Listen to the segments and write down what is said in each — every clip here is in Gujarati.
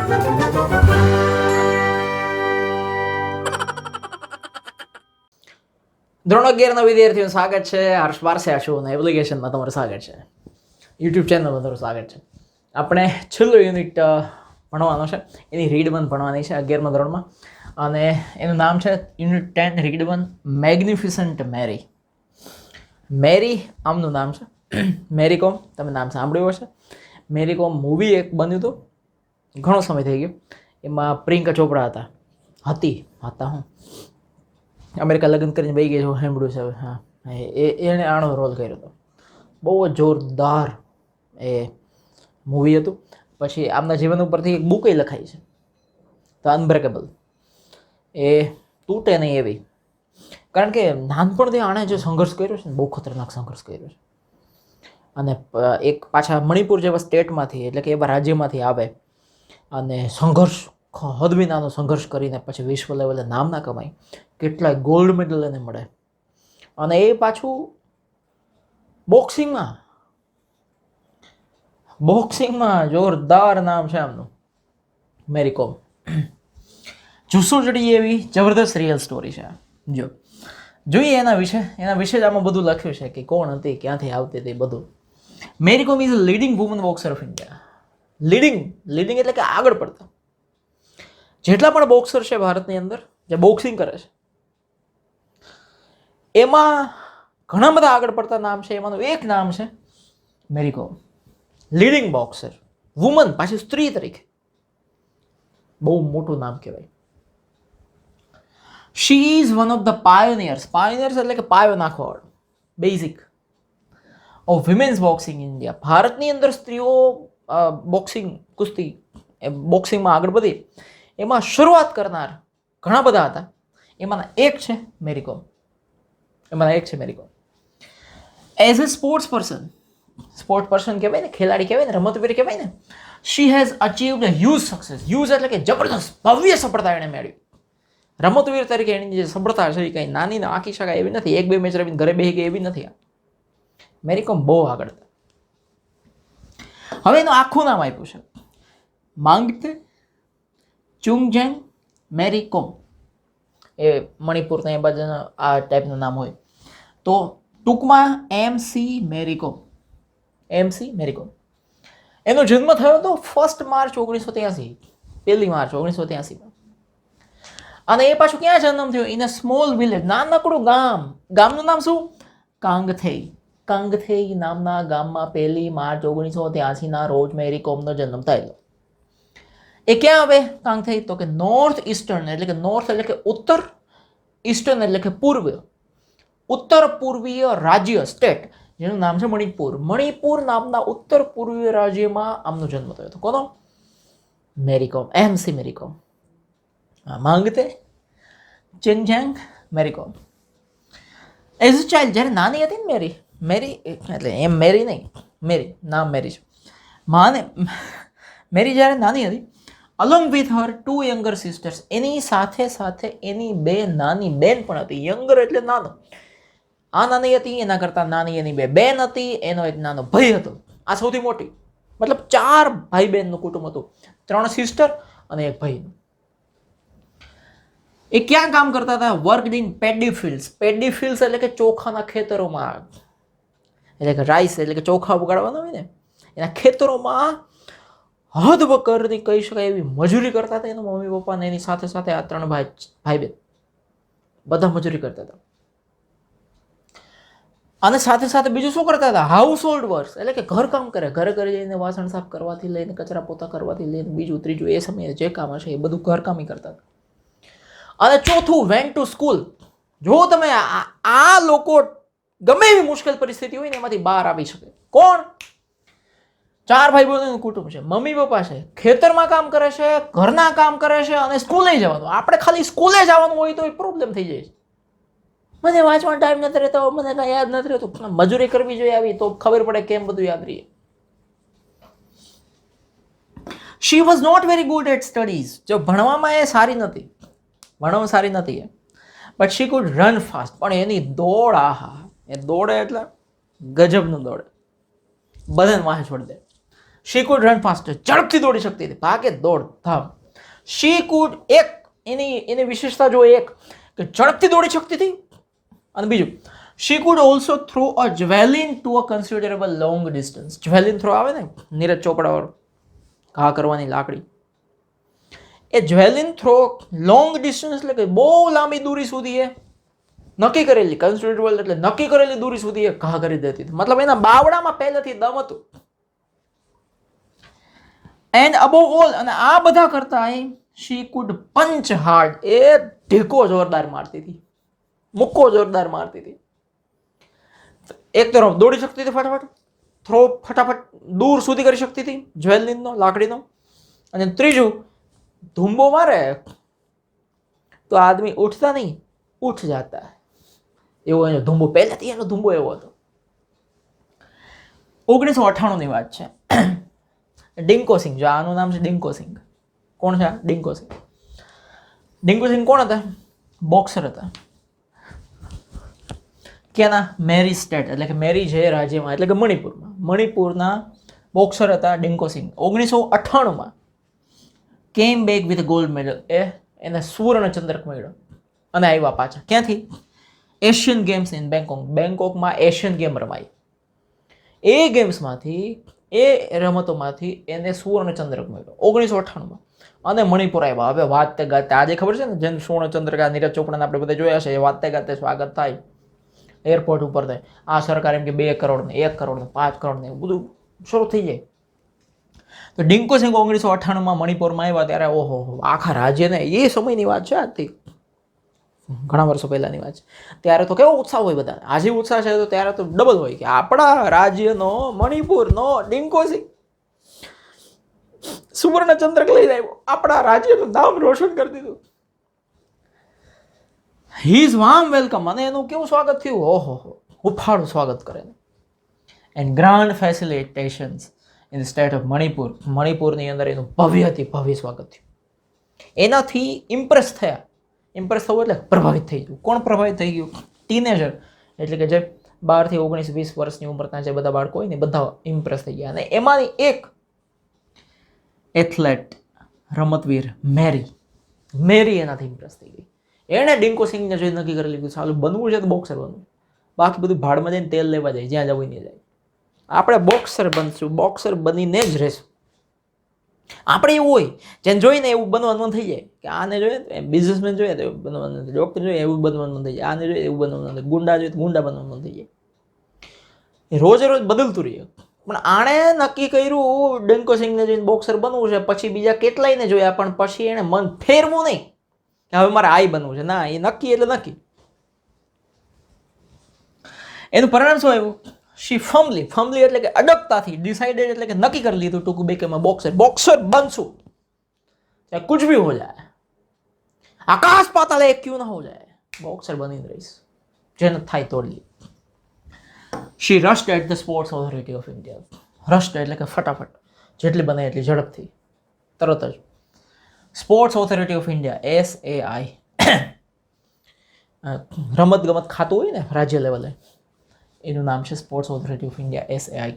ધોરણ 11 ના વિદ્યાર્થીઓનું સ્વાગત છે. હર્ષ પારસિયા છું અને એપ્લિકેશનમાં તમારું સ્વાગત છે. યુટ્યુબ ચેનલમાં તમારું સ્વાગત છે. આપણે છેલ્લું યુનિટ ભણવાનું છે, એની રીડ 1 ભણવાની છે 11મા ધોરણમાં, અને એનું નામ છે યુનિટ 10 રીડ 1 મેગ્નિફિસન્ટ મેરી. મેરી આમનું નામ છે, મેરી કોમ. તમે નામ સાંભળ્યું હશે. મેરી કોમ મૂવી એક બન્યું હતું, ઘણો સમય થઈ ગયો. એમાં પ્રિયંકા ચોપડા હતા હું અમેરિકા લગ્ન કરીને ભાઈ ગઈ છું, સાંભળ્યું છે. હા, એણે આનો રોલ કર્યો હતો. બહુ જ જોરદાર એ મૂવી હતું. પછી આમના જીવન ઉપરથી એક બુક લખાઈ છે, ધ અનબ્રેકેબલ. એ તૂટે નહીં એવી, કારણ કે નાનપણથી આણે જે સંઘર્ષ કર્યો છે ને, બહુ ખતરનાક સંઘર્ષ કર્યો છે. અને એક પાછા મણિપુર જેવા સ્ટેટમાંથી, એટલે કે એવા રાજ્યમાંથી આવે અને સંઘર્ષ હદવિનાનો સંઘર્ષ કરીને પછી વિશ્વ લેવલે નામ ના કમાય, કેટલાય ગોલ્ડ મેડલ એને મળે. અને એ પાછું બોક્સિંગમાં જોરદાર નામ છે આમનું, મેરી કોમ. જુસ્સુજડી એવી જબરદસ્ત રિયલ સ્ટોરી છે. જોઈએ એના વિશે જ આમાં બધું લખ્યું છે કે કોણ હતી, ક્યાંથી આવતી હતી, બધું. મેરી કોમ is a leading woman boxer of India. Leading એટલે કે આગળ પડતા જેટલા પણ બોક્સર છે ભારતની અંદર જે બોક્સિંગ કરે છે, એમાં ઘણા બધા આગળ પડતા નામ છે. એમાંનું એક નામ છે મેરી કોમ. લીડિંગ બોક્સર, વુમન, પાછી સ્ત્રી તરીકે. બહુ મોટું નામ કહેવાય. She is one of the pioneers એટલે કે પાયો નાખવાવાળો, basic of women's boxing in India. ભારતની અંદર સ્ત્રીઓ બોક્સિંગ, કુસ્તી, બોક્સિંગમાં આગળ વધી એમાં શરૂઆત કરનાર ઘણા બધા હતા. એમાંના એક છે મેરી કોમ. એઝ અ સ્પોર્ટ્સ પર્સન કહેવાય ને, ખેલાડી કહેવાય ને, રમતવીર કહેવાય ને. She has achieved a huge success. Huge એટલે કે જબરદસ્ત, ભવ્ય સફળતા એણે મેળવી. રમતવીર તરીકે એની જે સફળતા છે એ કંઈ નાની ને આંકી શકાય એવી નથી. 1-2 મેચ રમીને ઘરે બેસી ગઈ એવી નથી. મેરી કોમ બહુ આગળ હતા. હવે એનું આખું નામ આપ્યું છે માંગતે ચુંગજેંગ મેરી કોમ. એ મણિપુરના એ બાજુના આ ટાઈપનું નામ હોય તો ટૂંકમાં MC મેરી કોમ. એનો જન્મ થયો હતો 1 માર્ચ 1983, 1 માર્ચ 1983. અને એ પાછું ક્યાં જન્મ થયો? ઇન અ સ્મોલ વિલેજ, નાનકડું ગામનું નામ શું? કાંગથેઈ નામના ગામમાં 1 માર્ચ 1983 રોજ મેરી કોમનો જન્મ થયેલો. એ ક્યાં આવે કાંગથેઈ? તો કે નોર્થ ઈસ્ટર્ન એટલે કે નોર્થ એટલે કે ઉત્તર, ઈસ્ટર્ન એટલે કે પૂર્વ, ઉત્તર પૂર્વીય રાજ્ય, સ્ટેટ, જેનું નામ છે મણિપુર નામના ઉત્તર પૂર્વીય રાજ્યમાં આમનો જન્મ થયો હતો. કોનો? મેરી કોમ, MC મેરી કોમ. માંગતે ચુંગજેંગ મેરી કોમ. એઝ અ ચાઇલ્ડ, જ્યારે નાની હતી ને મેરી એટલે એમ મેરી નહીં, નામ મેરી છે. મેરી જ્યારે નાની હતી, along with her 2 younger sisters, એની સાથે એની 2 નાની બેન પણ હતી. યંગર એટલે નાનો. આ નાની હતી, એના કરતાં નાની એની 2 બેન હતી, એનો એક નાનો ભાઈ હતો. આ સૌથી મોટી, મતલબ 4 ભાઈ બહેનનું કુટુંબ હતું. 3 સિસ્ટર અને એક ભાઈ. એ ક્યાં કામ કરતા હતા? વર્કડ ઇન પેડી ફિલ્ડ્સ એટલે કે ચોખાના ખેતરોમાં, એટલે કે રાઈસ એટલે કે ચોખા ઉગાડવાના હોય ને, એના ખેતરોમાં હદ વકરની કહી શકાય એવી મજૂરી કરતા હતા. એના મમ્મી પપ્પા ને એની સાથે આ 3 ભાઈ બહેન બધા મજૂરી કરતા હતા. અને સાથે બીજું શું કરતા હતા? હાઉસ હોલ્ડ વર્ક્સ એટલે કે ઘરકામ કરે. ઘરે જઈને વાસણ સાફ કરવાથી લઈને, કચરા પોતા કરવાથી લઈને, બીજું ત્રીજું એ સમયે જે કામ હશે એ બધું ઘરકામી કરતા હતા. અને ચોથું, વેન્ટ ટુ સ્કૂલ. જો તમે આ લોકો ગમે એવી મુશ્કેલ પરિસ્થિતિ હોય ને એમાંથી બહાર આવી શકે. કોણ? 4 ભાઈ બહેનોનું કુટુંબ છે, મમ્મી પપ્પા છે, ખેતરમાં કામ કરે છે, ઘરના કામ કરે છે અને સ્કૂલે જવાનું. આપણે ખાલી સ્કૂલે જવાનું હોય તો એ પ્રોબ્લેમ થઈ જાય છે. મને વાંચવાનો ટાઈમ નથી રહેતો, મને કાંઈ યાદ નથી રહેતું. મજૂરી કરવી જોઈએ આવી તો ખબર પડે કેમ બધું યાદ રહીએ. She was not very good at studies. જો ભણવામાં એ સારી નથી, but she could run fast. પણ એની દોડ, એ દોડે એટલે ગજબનું દોડે, બધાને વાહે છોડી દે. શી કુડ રન ફાસ્ટર, ઝડપથી દોડી શકતી હતી, ભાગે દોડ ધામ. શી કુડ, એક એની વિશેષતા જો એક કે ઝડપથી દોડી શકતી હતી, અને બીજું she could also throw a javelin to a considerable long distance. Javelin throw આવે ને, નીરજ ચોપડા વાળો, ઘા કરવાની લાકડી, એ જ્વેલિન થ્રો લોંગ ડિસ્ટન્સ એટલે કે બહુ લાંબી દૂરી સુધી એ નક્કી કરેલી, કન્સિડરેબલ એટલે નક્કી કરેલી દૂરી સુધી એ ઘા કરી દેતી હતી. મતલબ એના બાવડામાં પહેલેથી દમ હતું. એન્ડ અબોવ ઓલ, અને આ બધા કરતા શી કુડ પંચ હાર્ડ, એ ઢીકો જોરદાર મારતી હતી, મુક્કો જોરદાર મારતી હતી. એક તરફ દોડી શકતી હતી ફટાફટ, થ્રો ફટાફટ દૂર સુધી કરી શકતી હતી જ્વેલિનનો, લાકડીનો. અને ત્રીજું, ધુંબો મારે તો આદમી ઉઠતા નહીં, ઉઠ જાતા, એવો એનો ધુંબો, પહેલેથી એનો ધુંબો એવો હતો. 1998 ની વાત છે. ડિંકો સિંઘ, જો આનું નામ છે ડિંકો સિંઘ. કોણ છે ડિંકો સિંઘ? ડિંકો સિંઘ કોણ હતા? બોક્સર હતા. ક્યાંના? મેરી સ્ટેટ, એટલે કે મેરી જે રાજ્યમાં, એટલે કે મણિપુરના બોક્સર હતા ડિંકો સિંઘ. 1998માં કેમ બેક વિથ ગોલ્ડ મેડલ, એને સુવર્ણ ચંદ્રક મળ્યો અને આવ્યા પાછા. ક્યાંથી? એશિયન ગેમ્સ ઇન બેંકોકમાં એશિયન ગેમ રમાઈ. એ ગેમ્સમાંથી, એ રમતોમાંથી એને સુવર્ણ ચંદ્રક મળ્યો 1998માં. અને મણિપુર આવ્યા. હવે વાતે ગાતે, આજે ખબર છે ને, જેમ સુવર્ણ ચંદ્રક નીરજ ચોપડાને આપણે બધા જોયા છે, એ વાતે ગાતે સ્વાગત થાય એરપોર્ટ ઉપર થાય. આ સરકાર એમ કે 2 કરોડ ને 1 કરોડ ને 5 કરોડ ને બધું શરૂ થઈ જાય. તો ડિંકો સિંઘ 1998માં મણિપુરમાં આવ્યા ત્યારે ઓહો, આખા રાજ્યને, એ સમયની વાત છે, આજથી ઘણા વર્ષો પહેલાની વાત છે, ત્યારે તો કેવો ઉત્સાહ હોય બધા. આજે ઉત્સાહ છે તો ત્યારે તો ડબલ હોય કે આપણા રાજ્યનો, મણિપુરનો ડિંકો સિંઘ સુવર્ણ ચંદ્રક લઈને આવ્યો, આપણા રાજ્યનું નામ રોશન કરી દીધું. હી ઇઝ વાર્મ વેલકમ, અને એનું કેવું સ્વાગત થયું, ઓહો, હુફાળું સ્વાગત કરે. And grand facilitations in the state of Manipur, મણિપુરની અંદર એનું ભવ્ય સ્વાગત થયું. એનાથી ઇમ્પ્રેસ થયા. ઇમ્પ્રેસ થવું એટલે પ્રભાવિત થઈ ગયું. કોણ પ્રભાવિત થઈ ગયું? ટીનેજર, એટલે કે જે 12 થી 19-20 વર્ષની ઉંમરના જે બધા બાળકો હોય ને, બધા ઇમ્પ્રેસ થઈ ગયા. અને એમાંની એક એથ્લેટ, રમતવીર મેરી એનાથી ઇમ્પ્રેસ થઈ ગઈ. એણે ડિંકો સિંઘને જોઈ નક્કી કરી લીધું, ચાલુ બનવું છે તો બોક્સર બનવું, બાકી બધું ભાડમાં જઈને તેલ લેવા જાય, જ્યાં જવું નહીં જાય. આપણે બોક્સર બનશું, બોક્સર બનીને જ રહેશું. આપણે એવું હોય, જેને જોઈને એવું બનવાનું થઈ જાય કે આને જોઈએ, બિઝનેસમેન જોઈએ તો એવું બનવાનું નથી, ડૉક્ટર જોઈએ એવું બનવાનું થઈ જાય, આને જોઈએ એવું બનવાનું નથી, ગુંડા જોઈએ તો ગુંડા બનવાનું થઈ જાય. રોજ બદલતું રહીએ. પણ આણે નક્કી કર્યું ડિંકો સિંઘને જોઈને બોક્સર બનવું છે, પછી બીજા કેટલાયને જોયા, પણ પછી એણે મન ફેરવું નહીં કે હવે મારે આઈ બનવું છે. ના, એ નક્કી એટલે નક્કી. એનું પરિણામ શું આવ્યું? શી ફર્મલી એટલે કે અડગતાથી, ડિસાઇડેડ એટલે કે નક્કી કરી લીધું ટૂંકું બે કે મેં બોક્સર બનશું, ચાહે કુછ ભી હો જાય, આકાશ પાતાળ એક ક્यों ના હો જાય, બોક્સર બનીને રહીશ, જેને થાય તોડી. She rushed at the sports authority of India. Rushed એટલે કે ફટાફટ, જેટલી બને એટલી ઝડપથી, તરત જ. Sports authority of India, SAI, રમતગમત ખાતું હોય ને રાજ્ય લેવલે, એનું નામ છે sports authority of India, SAI.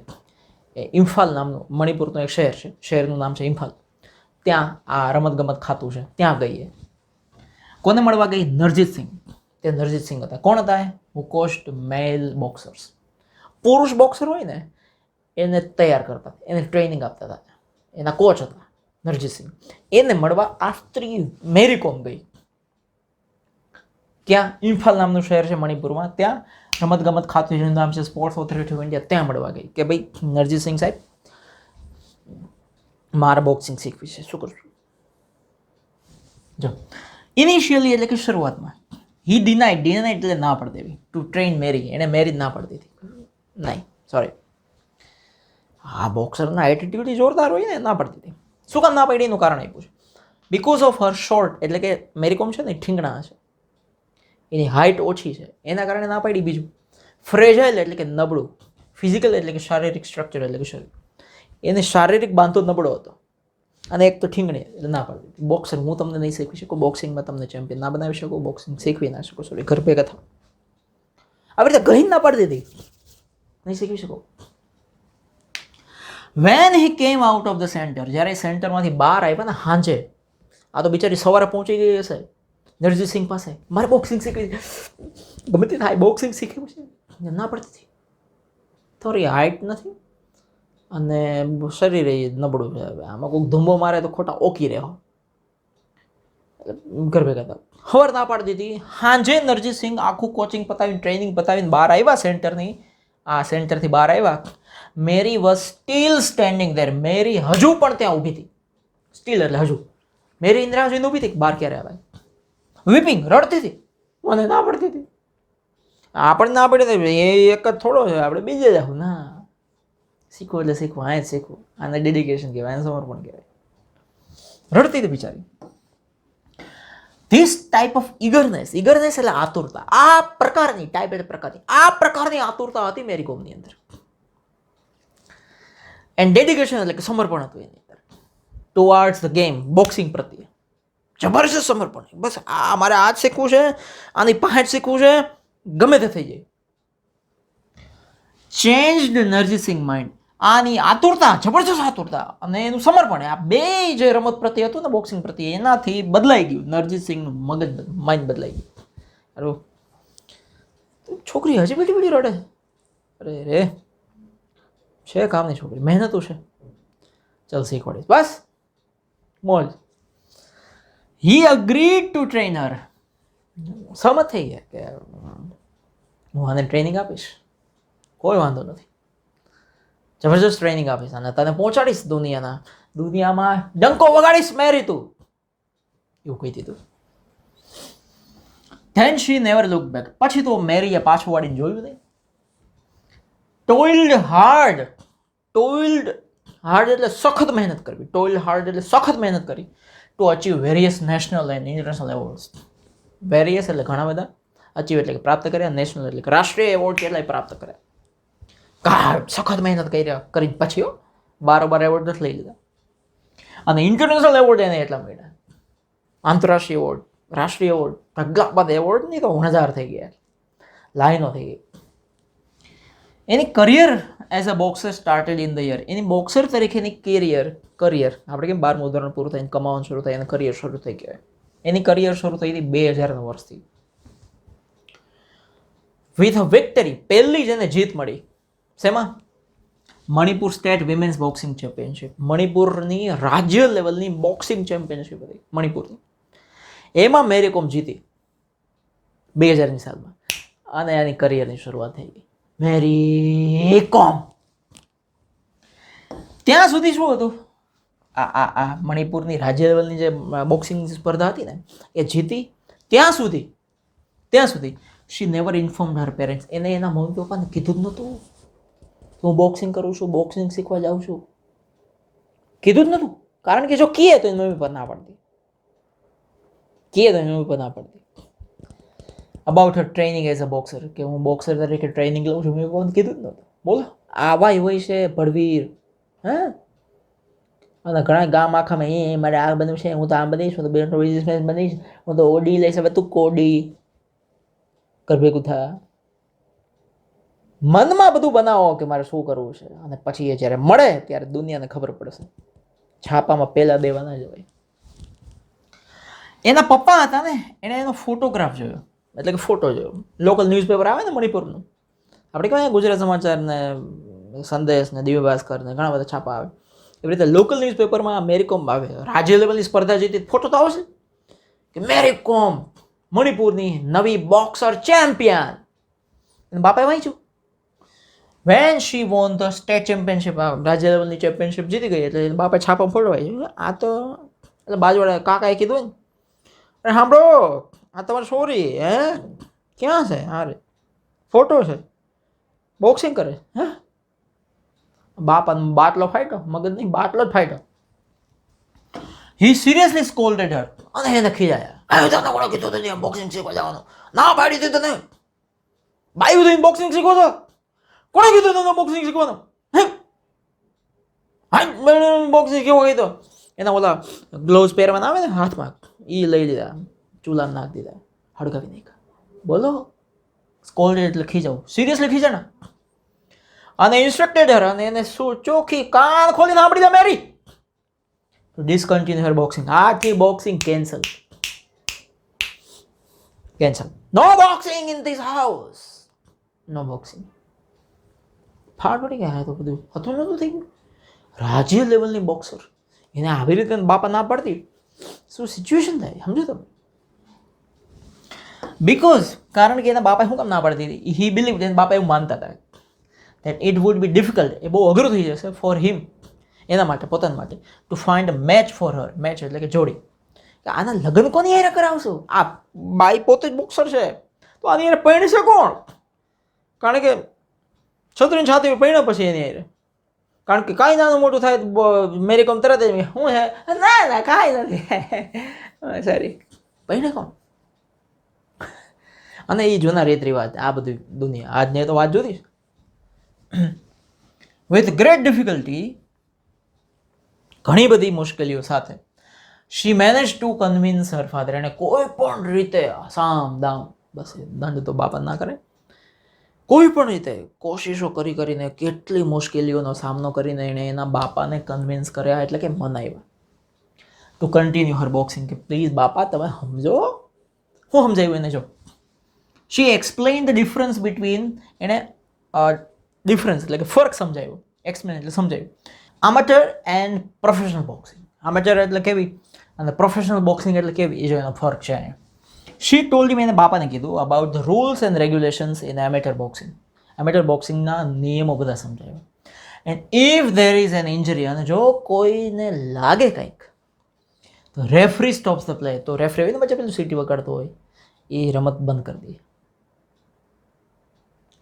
એ ઇમ્ફાલ નામનું, મણિપુરનું એક શહેર છે, શહેરનું નામ છે ઇમ્ફાલ. ત્યાં આ રમતગમત ખાતું છે, ત્યાં ગઈ. કોને મળવા ગઈ? નરજીત સિંઘ. તે નરજીત સિંઘ હતા. કોણ હતા? હુ કોસ્ટ મેલ બોક્સર્સ. પુરુષ બોક્સર હોય ને એને તૈયાર કરતા, એને ટ્રેનિંગ આપતા હતા, એના કોચ હતા નરજીત સિંઘ. એને મળવા આ સ્ત્રી મેરી કોમ ગઈ. ક્યાં? ઇમ્ફાલ નામનું શહેર છે મણિપુરમાં, ત્યાં રમતગમત ખાતું જેનું નામ છે સ્પોર્ટ્સ ઓથોરિટી ઓફ ઇન્ડિયા, ત્યાં મળવા ગઈ કે ભાઈ નરજીત સિંઘ સાહેબ, મારે બોક્સિંગ શીખવી છે, શું કરશું? જો ઇનિશિયલી એટલે કે શરૂઆતમાં હી ડિનાઇડ એટલે ના પડતી દેવી ટુ ટ્રેન મેરી. એને મેરી ના પડતી હતી, નહીં સોરી, આ બોક્સરના એટીટ્યુડ જોરદાર હોય ને, ના પડતી હતી. શું કામ ના પડી? એનું કારણ આપ્યું છે. બિકોઝ ઓફ હર શોર્ટ, એટલે કે મેરી કોમ છે ને ઠીંગણા છે, એની હાઇટ ઓછી છે, એના કારણે ના પાડી. બીજું ફ્રેજાઇલ એટલે કે નબળું, ફિઝિકલ એટલે કે શારીરિક સ્ટ્રક્ચર એટલે કે શરીર, એને શારીરિક બાંધો નબળો હતો, અને એક તો ઠીંગણી એટલે ના પાડી. બોક્સર હું તમને નહીં શીખવી શકું, બોક્સિંગમાં તમને ચેમ્પિયન ના બનાવી શકું, બોક્સિંગ શીખવી ના શકો, સોરી, ઘર ભેગા થાવ, આવી રીતે ગહીને ના પાડી દીધી, નહીં શીખવી શકો. When he came out of the centre, જ્યારે સેન્ટરમાંથી બહાર આવ્યા ને હાંજે, આ તો બિચારી સવારે પહોંચી ગઈ હશે નરજીત સિંહ પાસે, મારે બોક્સિંગ શીખવી, ગમે તે થાય બોક્સિંગ શીખવું છે, ના પડતી હતી. થોડી હાઇટ નથી અને શરીર એ નબળું છે, આમાં કોઈક ધુંબો મારે તો ખોટા ઓકી રહ્યો, ઘર ભેગા હતા. ખબર ના પાડી દીધી. હાંજે નરજીત સિંહ આખું કોચિંગ પતાવીને ટ્રેનિંગ પતાવીને બહાર આવ્યા સેન્ટરની, આ સેન્ટરથી બહાર આવ્યા. મેરી વોઝ સ્ટીલ સ્ટેન્ડિંગ ધેર. મેરી હજુ પણ ત્યાં ઊભી હતી. સ્ટીલ એટલે હજુ. મેરી ઇન્દિરા જોઈને ઊભી હતી બહાર ક્યારે આવે, વીપિંગ, રડતી હતી. મને ના પડતી હતી. આપણે ના પડે એ એક જ થોડો છે, આપણે બીજે જાવ ના. શીખવું એટલે શીખવું, આ જ શીખવું. આને ડેડિકેશન કહેવાય, આને સમર્પણ કહેવાય. રડતી હતી બિચારી. ધીસ ટાઈપ ઓફ ઇગરનેસ, ઇગરનેસ એટલે આતુરતા, આ પ્રકારની ટાઈપ એટલે પ્રકારની, આ પ્રકારની આતુરતા હતી મેરી કોમની અંદર. એન્ડ ડેડિકેશન એટલે કે સમર્પણ હતું એની અંદર ટુવાર્ડ્સ ધ ગેમ, બોક્સિંગ પ્રત્યે જબરજસ્ત સમર્પણ. બસ આ મારે આ જ શીખવું છે, આની પાંચ શીખવું છે, ગમે તે થઈ જાય. ચેન્જડ નરજીત સિંહ માઇન્ડ, આની આતુરતા, જબરજસ્ત આતુરતા અને એનું સમર્પણ, આ બે જે રમત પ્રત્યે હતું ને બોક્સિંગ પ્રત્યે, એનાથી બદલાઈ ગયું નરજીત સિંહનું મગજ, માઇન્ડ બદલાઈ ગયું. અરે છોકરી હજી બીડી બીડી રડે, અરે રે છે કામની છોકરી, મહેનતું છે, ચાલ શીખવાડીશ, બસ મોજ. હી અગ્રીડ ટુ ટ્રેનર, સહમત થઈ ગયા કે હું આને ટ્રેનિંગ આપીશ, કોઈ વાંધો નથી, જબરજસ્ત ટ્રેનિંગ આપીશ અને તને પહોંચાડીશ દુનિયામાં ડંકો વગાડીશ મેરી તું, એવું કહી દીધું. Then she never look back, પછી તો મેરીએ પાછું વાળીને જોયું નહીં. ટોઇલ્ડ હાર્ડ એટલે સખત મહેનત કરવી, ટોઇલ્ડ હાર્ડ એટલે સખત મહેનત કરી to achieve various national and international awards. Various એટલે ઘણા બધા, અચીવ એટલે કે પ્રાપ્ત કર્યા, નેશનલ એટલે કે રાષ્ટ્રીય એવોર્ડ કેટલાય પ્રાપ્ત કર્યા. સખત મહેનત કરી પછી બારોબાર એવોર્ડ નથી લઈ લીધા. અને ઇન્ટરનેશનલ એવોર્ડ એને એટલા મળ્યા, આંતરરાષ્ટ્રીય એવોર્ડ, રાષ્ટ્રીય એવોર્ડ, ઢગલાબંધ એવોર્ડ નહીં તો 1000 થઈ ગયા, લાઈનો થઈ ગઈ. એની career as a boxer started in the year, એની બોક્સર તરીકેની કરિયર આપણે કેમ 12મું ધોરણ પૂરું થઈને કમાવાનું શરૂ થાય, એની કરિયર શરૂ થઈ કહેવાય. એની કરિયર શરૂ થઈ હતી 2000ના વર્ષથી. વિથ અ વિક્ટરી, પહેલી જ એને જીત મળી. શેમાં? Manipur state women's boxing championship, મણિપુરની રાજ્ય લેવલની બોક્સિંગ ચેમ્પિયનશિપ હતી મણિપુરની. એમાં મેરી કોમ જીતી 2000ની સાલમાં અને એની કરિયરની શરૂઆત થઈ ગઈ. મેરી કોમ. ત્યાં સુધી શું હતું, આ મણિપુરની રાજ્ય લેવલની જે બોક્સિંગ સ્પર્ધા હતી ને એ જીતી. ત્યાં સુધી શી નેવર ઇન્ફોર્મ હર પેરેન્ટ્સ, એને એના મમ્મી પપ્પાને કીધું જ નહોતું હું બોક્સિંગ કરું છું, બોક્સિંગ શીખવા જાઉં છું, કીધું જ નહોતું. કારણ કે જો કહે તો એની મમ્મી પપ્પા ના પાડતી. About her training as a boxer, કે હું બોક્સર તરીકે ટ્રેનિંગ લઉં છું, મેં પણ કીધું જ નહોતું. બોલો આવા હોય છે ભડવીર, હા. અને ઘણા ગામ આખામાં મારે આ બધું છે, હું તો આમ બનીશ, હું તો બિઝનેસમેન બનીશ, હું તો ઓડી લઈશ, હવે તું કોડી કર ભેગું થા. મનમાં બધું બનાવો કે મારે શું કરવું છે, અને પછી એ જ્યારે મળે ત્યારે દુનિયાને ખબર પડશે. છાપામાં પહેલા દેવા ના જવાય. એના પપ્પા હતા ને, એણે એનો ફોટોગ્રાફ જોયો, એટલે કે ફોટો જોયો. લોકલ ન્યૂઝપેપર આવે ને મણિપુરનું, આપણે કહેવાય ગુજરાત સમાચાર ને સંદેશ ને દિવ્ય ભાસ્કર ને ઘણા બધા છાપા આવે, એવી રીતે લોકલ ન્યૂઝપેપરમાં મેરી કોમ આવે. રાજ્ય લેવલની સ્પર્ધા જીતી, ફોટો તો આવશે કે મેરી કોમ મણિપુરની નવી બોક્સર ચેમ્પિયન. બાપાએ વાંચ્યું. When she won the state championship, રાજ્ય લેવલની ચેમ્પિયનશિપ જીતી ગઈ એટલે બાપાએ છાપા ફોટો વાંચ્યું. આ તો એટલે બાજુવાળા કાકાએ કીધું ને, અરે સાંભળો આ તમારે છોરી હે ક્યાં છે, અરે ફોટો છે, બોક્સિંગ કરે, હે. બાપાનો બાટલો ફાટ્યો, મગજ નહીં બાટલો જ ફાટ્યો. હી સિરિયસલી સ્કોલ્ડેડ હર, અને એને ખીજાયા. તને કોણે કીધું તને બોક્સિંગ શીખવા જવાનું, ના પાડી હતી તને, બાયું થઈને બોક્સિંગ શીખો છો, કોણે કીધું તને બોક્સિંગ શીખવાનું, બોક્સિંગ કેવો કીધો. એના ઓલા ગ્લોવ્સ પહેરવાના આવે ને હાથમાં, એ લઈ લીધા, ચૂલામાં નાખી દીધા, હળગાવી નાખ્યા. બોલો સ્કોલ્ડેડ એટલે ખીજાવું, સિરિયસલી ખીજાણા. અને ઇન્સ્ટ્રક્ટેડ હર, અને એને શું ચોખ્ખી કાન ખોલીને સાંભળી દે Mary, to discontinue her boxing. આથી boxing cancel. No boxing in this house, no boxing. ફાળ પડી ગયા તો બધું હતું નતું થઈ ગયું. રાજ્ય લેવલની બોક્સર એને આવી રીતે બાપા ના પડતી, શું સિચ્યુએશન થાય સમજો તમે. બીકોઝ કારણ કે એના બાપા શું કામ ના પાડતી હતી, હી બિલીવ, એના બાપા એવું માનતા હતા that it would be difficult, એ બહુ અઘરું થઈ જશે ફોર હિમ, એના માટે, પોતાના માટે, to find a match for her. Match એટલે કે જોડી. કે આના લગ્ન કોની હારે કરાવશો, આ બાઈ પોતે જ બોક્સર છે તો આની હારે પરણશે કોણ? કારણ કે છત્રીને છાતી પરણ્યા પછી એની હારે, કારણ કે કાંઈ નાનું મોટું થાય મેરી કોમ તરત જ શું છે, ના ના કાંઈ નથી, સોરી, પરણે કોણ? અને એ જૂના રીત રિવાજ, આ બધી દુનિયા આજની તો વાત જોતી. વિથ ગ્રેટ ડિફિકલ્ટી, ઘણી બધી મુશ્કેલીઓ સાથે, she manage to convince her father. એને કોઈ પણ રીતે સામ દામ, બસ દંડ તો બાપા ના કરે, કોઈ પણ રીતે કોશિશો કરીને કેટલી મુશ્કેલીઓનો સામનો કરીને એણે એના બાપાને કન્વિન્સ કર્યા, એટલે કે મનાવ્યા ટુ કન્ટિન્યુ હર બોક્સિંગ. કે પ્લીઝ બાપા તમે સમજો. હું સમજાવ્યું એને જો. શી એક્સપ્લેઇન ધ ડિફરન્સ બિટવીન, એણે ડિફરન્સ એટલે કે ફરક સમજાવ્યો, એક્સપ્લેન એટલે સમજાવ્યું, amateur and professional boxing. amateur એટલે કેવી અને પ્રોફેશનલ બોક્સિંગ એટલે કેવી, એ જો એનો ફરક છે. શી ટોલ્ડ મી, એને બાપાને કીધું, about the rules and regulations in amateur boxing. amateur બોક્સિંગના નિયમો બધા સમજાવ્યા. And if there is an injury, અને જો કોઈને લાગે કંઈક તો રેફરી સ્ટોપ્સ ધ પ્લે. તો રેફરી હોય ને પછી પેલું સીટી વગાડતો હોય, એ રમત બંધ કરી દે.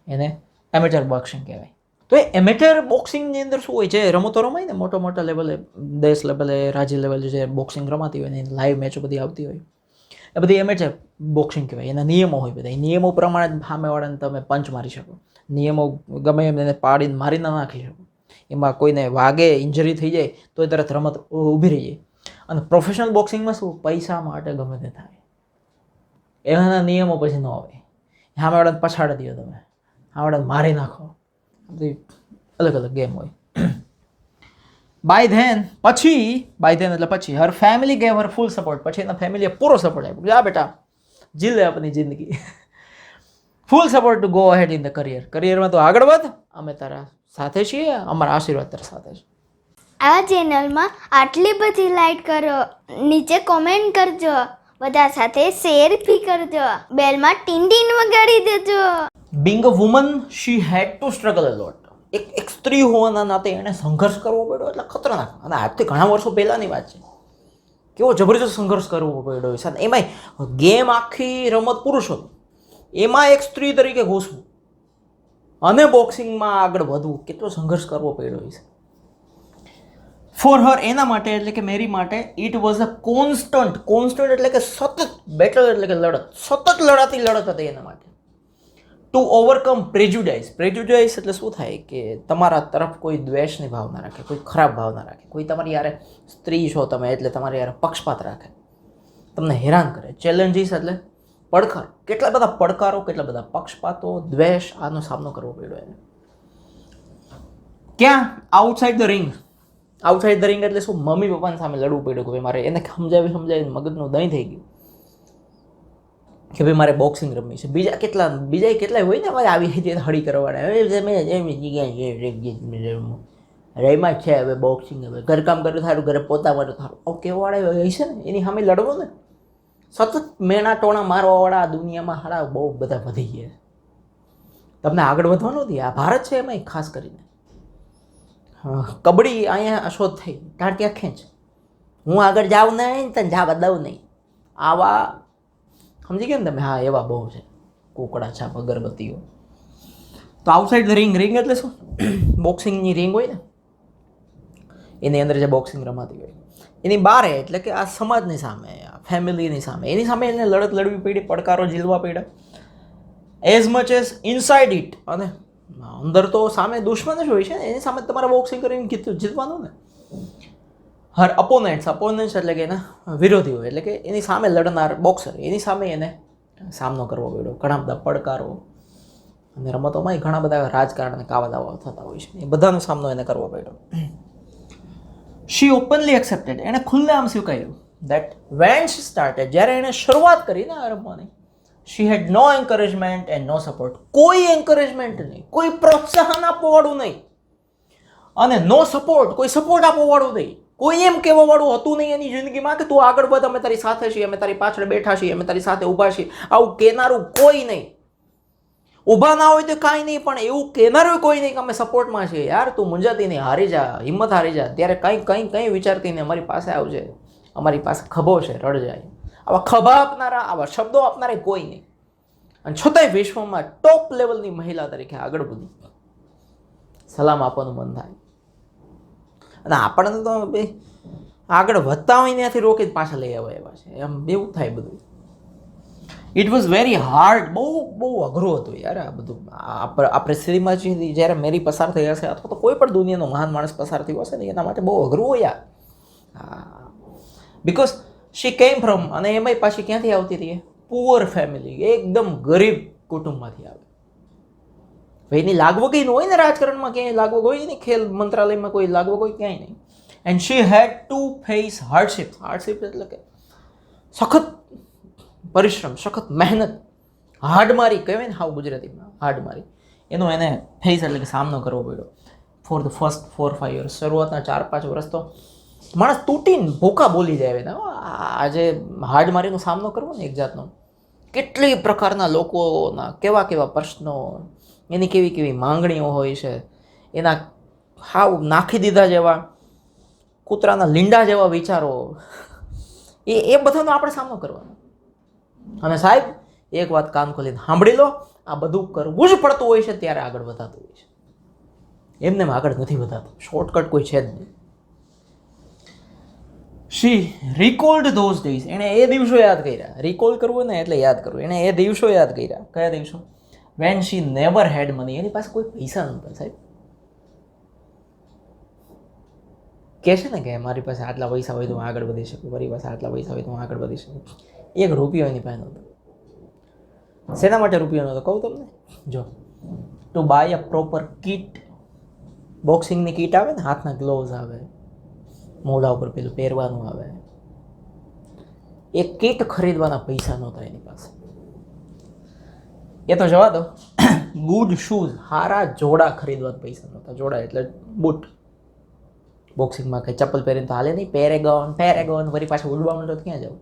એને એમેટર બોક્સિંગ કહેવાય. તો એ એમેટર બોક્સિંગની અંદર શું હોય છે, રમતો રમાય ને મોટા લેવલે, દેશ લેવલે, રાજ્ય લેવલે જે બોક્સિંગ રમાતી હોય ને લાઈવ મેચો બધી આવતી હોય, એ બધી એમેટર બોક્સિંગ કહેવાય. એના નિયમો હોય બધા, એ નિયમો પ્રમાણે સામેવાળાને તમે પંચ મારી શકો. નિયમો ગમે એમ એને પાડીને મારી ના નાખી શકો. એમાં કોઈને વાગે, ઇન્જરી થઈ જાય તો એ તરત રમત ઊભી રહી જાય. અને પ્રોફેશનલ બોક્સિંગમાં શું, પૈસા માટે ગમે તે થાય, એના નિયમો પછી ન આવે. સામેવાળાને પછાડી દો તમે, સામેવાળાને મારી નાખો, બધી અલગ અલગ ગેમ હોય. બાય ધેન એટલે પછી હર ફેમિલી ગેવ હર ફૂલ સપોર્ટ. પછી એના ફેમિલીએ પૂરો સપોર્ટ આપ્યો, જા બેટા જી લે આપણી જિંદગી, full support to go ahead in the કરિયરમાં તો આગળ વધ, અમે તારા સાથે છીએ, અમારા આશીર્વાદ તારા સાથે છે. આ ચેનલમાં આટલી બધી લાઈક કરો, નીચે કોમેન્ટ કરજો, બધા સાથે શેર બી કરજો, બેલમાં ટીન ટીન વગાડી દેજો. Being a woman she had to struggle a lot. એક સ્ત્રી હોવાના નાતે એણે સંઘર્ષ કરવો પડ્યો, એટલે ખતરનાક. અને આજથી ઘણા વર્ષો પહેલાંની વાત છે, કેવો જબરજસ્ત સંઘર્ષ કરવો પડ્યો છે. એમાંય ગેમ આખી રમત પુરુષો, એમાં એક સ્ત્રી તરીકે ઘૂસવું અને બોક્સિંગમાં આગળ વધવું, કેટલો સંઘર્ષ કરવો પડ્યો છે ફોર હર. એના માટે એટલે કે મેરી માટે ઇટ વોઝ અ કોન્સ્ટન્ટ એટલે કે સતત બેટલ, એટલે કે લડત, સતત લડાતી લડત હતી એના માટે. ટુ ઓવરકમ પ્રેજુડાઇઝ એટલે શું થાય કે તમારા તરફ કોઈ દ્વેષની ભાવના રાખે, કોઈ ખરાબ ભાવના રાખે, કોઈ તમારી યારે સ્ત્રી છો તમે એટલે તમારી યારે પક્ષપાત રાખે, તમને હેરાન કરે. ચેલેન્જીસ એટલે પડકાર, કેટલા બધા પડકારો, કેટલા બધા પક્ષપાતો, દ્વેષ, આનો સામનો કરવો પડ્યો એને. ક્યાં? આઉટસાઇડ ધ રિંગ એટલે શું, મમ્મી પપ્પાની સામે લડવું પડ્યું કે ભાઈ મારે એને સમજાવી મગજનું દહીં થઈ ગયું કે ભાઈ મારે બોક્સિંગ રમવી છે. બીજા કેટલાય હોય ને મારે આવી રીતે હળી કરવાના, રેમાં છે હવે બોક્સિંગ, હવે ઘરકામ કર્યું સારું, ઘરે પોતા માટે સારું, આવું કેવાવાળા હોય છે ને, એની સામે લડવો ને. સતત મેણા ટોણા મારવાવાળા આ દુનિયામાં હાડા બહુ બધા વધી ગયા. તમને આગળ વધવાનું નથી. આ ભારત છે એમાં ખાસ કરીને કબડ્ડી અહીંયા શોધ થઈ, ટાંટિયા ખેંચ, હું આગળ જાઉં નહીં તને જવા દઉં નહીં, આવા સમજી ગયા ને તમે? હા, એવા બહુ છે, કોકડા છાપ અગરબત્તીઓ. તો આઉટસાઇડ ધ રિંગ એટલે શું, બોક્સિંગની રિંગ હોય ને એની અંદર જે બોક્સિંગ રમાતી હોય એની બારે, એટલે કે આ સમાજની સામે, ફેમિલીની સામે, એની સામે એને લડત લડવી પડી, પડકારો ઝીલવા પડ્યા. As much as inside it, અને અંદર તો સામે દુશ્મન જ હોય છે ને, એની સામે તમારે બોક્સિંગ કરીને જીતવાનું ને. હર અપોનેન્ટ્સ એટલે કે એના વિરોધીઓ, એટલે કે એની સામે લડનાર બોક્સર, એની સામે એને સામનો કરવો પડ્યો, ઘણા બધા પડકારો અને રમતોમાં ઘણા બધા રાજકારણ અને કાવા દાવા થતા હોય છે, એ બધાનો સામનો એને કરવો પડ્યો. શી ઓપનલી એક્સેપ્ટેડ, એણે ખુલ્લેઆમ સ્વીકાર્યું દેટ વેન શી સ્ટાર્ટેડ, જ્યારે એણે શરૂઆત કરી ને આ રમવાની, શી હેડ નો એન્કરેજમેન્ટ એન્ડ નો સપોર્ટ, કોઈ એન્કરેજમેન્ટ નહીં, કોઈ પ્રોત્સાહન આપવાવાળું નહીં, અને નો સપોર્ટ, કોઈ સપોર્ટ આપવાવાળું નહીં, કોઈ એમ કહેવાવાળું હતું નહીં એની જિંદગીમાં કે તું આગળ વધ, અમે તારી સાથે છીએ, અમે તારી પાછળ બેઠા છીએ, અમે તારી સાથે ઊભા છીએ, આવું કહેનારું કોઈ નહીં. ઊભા ના હોય તો કાંઈ નહીં, પણ એવું કહેનારું કોઈ નહીં કે અમે સપોર્ટમાં છીએ. યાર તું મૂંઝાતી નહીં, હારી જા, હિંમત હારી જા, ત્યારે કંઈ વિચારતી નહીં, અમારી પાસે આવજે, અમારી પાસે ખભો છે, રડ જાય. આવા ખભા આપનારા, આવા શબ્દો આપનારા કોઈ નહીં. અને છતાંય વિશ્વમાં ટોપ લેવલની મહિલા તરીકે આગળ વધી સલામ આપવાનું મન થાય. અને આપણને તો આગળ વધતા હોય ત્યાંથી રોકીને પાછા લઈ આવ્યા એવા છે, એમ એવું થાય બધું. ઇટ વોઝ વેરી હાર્ડ, બહુ અઘરું હતું યાર આ બધું. આ પરિસ્થિતિમાં જ્યારે મેરી પસાર થઈ હશે, અથવા તો કોઈ પણ દુનિયાનો મહાન માણસ પસાર થયો હશે ને, એના માટે બહુ અઘરું હોય યાર. બિકોઝ શી કેમ ફ્રોમ, અને એમાંય પાછી ક્યાંથી આવતી હતી? પુઅર ફેમિલી, એકદમ ગરીબ કુટુંબમાંથી આવે. ભાઈની લાગવગી ન હોય ને રાજકારણમાં, ક્યાંય લાગવગ હોય નહીં, ખેલ મંત્રાલયમાં કોઈ લાગવગ હોય ક્યાંય નહીં. And she had to face hardship. Hardship એટલે કે સખત પરિશ્રમ, સખત મહેનત, હાડમારી કહેવાય ને, હાવ ગુજરાતીમાં હાડમારી, એનો એને ફેસ એટલે કે સામનો કરવો પડ્યો ફોર ધ ફર્સ્ટ 4-5 years. શરૂઆતના 4-5 વર્ષ તો માણસ તૂટીને ભૂકા બોલી જાય ને. આજે હાડમારીનો સામનો કરવો ને એક જાતનો, કેટલી પ્રકારના લોકોના કેવા પ્રશ્નો, એની કેવી માંગણીઓ હોય છે, એના હાવ નાખી દીધા જેવા કૂતરાના લીંડા જેવા વિચારો, એ બધાનો આપણે સામનો કરવાનો. અને સાહેબ એક વાત કાન ખોલીને સાંભળી લો, આ બધું કરવું જ પડતું હોય છે ત્યારે આગળ વધાતું હોય છે. એમને આગળ નથી વધાતું, શોર્ટકટ કોઈ છે જ નહીં. શી રિકોલ્ડ ધોઝ ડેઝ, એણે એ દિવસો યાદ કર્યા. રિકોલ કરવું ને એટલે યાદ કરવું. એણે એ દિવસો યાદ કર્યા. કયા દિવસો? When she never had money, એની પાસે કોઈ પૈસા નહોતા સાહેબ. કહે છે ને કે મારી પાસે આટલા પૈસા હોય તો હું આગળ વધી શકું, મારી પાસે આટલા પૈસા હોય તો હું આગળ વધી શકું. એક રૂપિયો એની પાસે નહોતો. શેના માટે રૂપિયો નહોતો કહું તમને? જો, to buy a proper kit, બોક્સિંગની કીટ આવે ને, હાથના ગ્લોવ્સ આવે, મોઢા ઉપર પેલું પહેરવાનું આવે, એ કીટ ખરીદવાના પૈસા નહોતા એની પાસે. એ તો જવા દો, ગુડ શૂઝ, સારા જોડા ખરીદવાના પૈસા નહોતા. જોડા એટલે બૂટ. બોક્સિંગમાં કંઈ ચપ્પલ પહેરીને તો હાલે નહીં. પેરેગોન વળી પાછું ઉડવા માંડો તો ક્યાં જવું?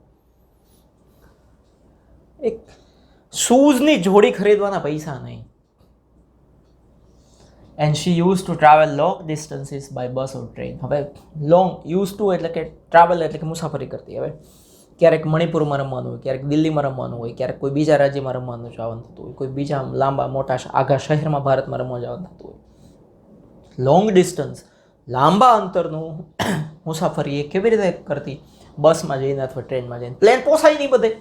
એક શૂઝની જોડી ખરીદવાના પૈસા નહીં. And she use to travel long distances by bus or train. હવે લોંગ યુઝ ટુ એટલે કે ટ્રાવેલ એટલે કે મુસાફરી કરતી. હવે ક્યારેક મણિપુરમાં રમવાનું હોય, ક્યારેક દિલ્હીમાં રમવાનું હોય, ક્યારેક કોઈ બીજા રાજ્યમાં રમવાનું જવાનું થતું હોય, કોઈ બીજા લાંબા મોટા આઘા શહેરમાં ભારતમાં રમવા જવાનું થતું હોય. લોંગ ડિસ્ટન્સ, લાંબા અંતરનું મુસાફરી એ કેવી રીતે કરતી? બસમાં જઈને અથવા ટ્રેનમાં જઈને. પ્લેન પોસાય નહીં બધે,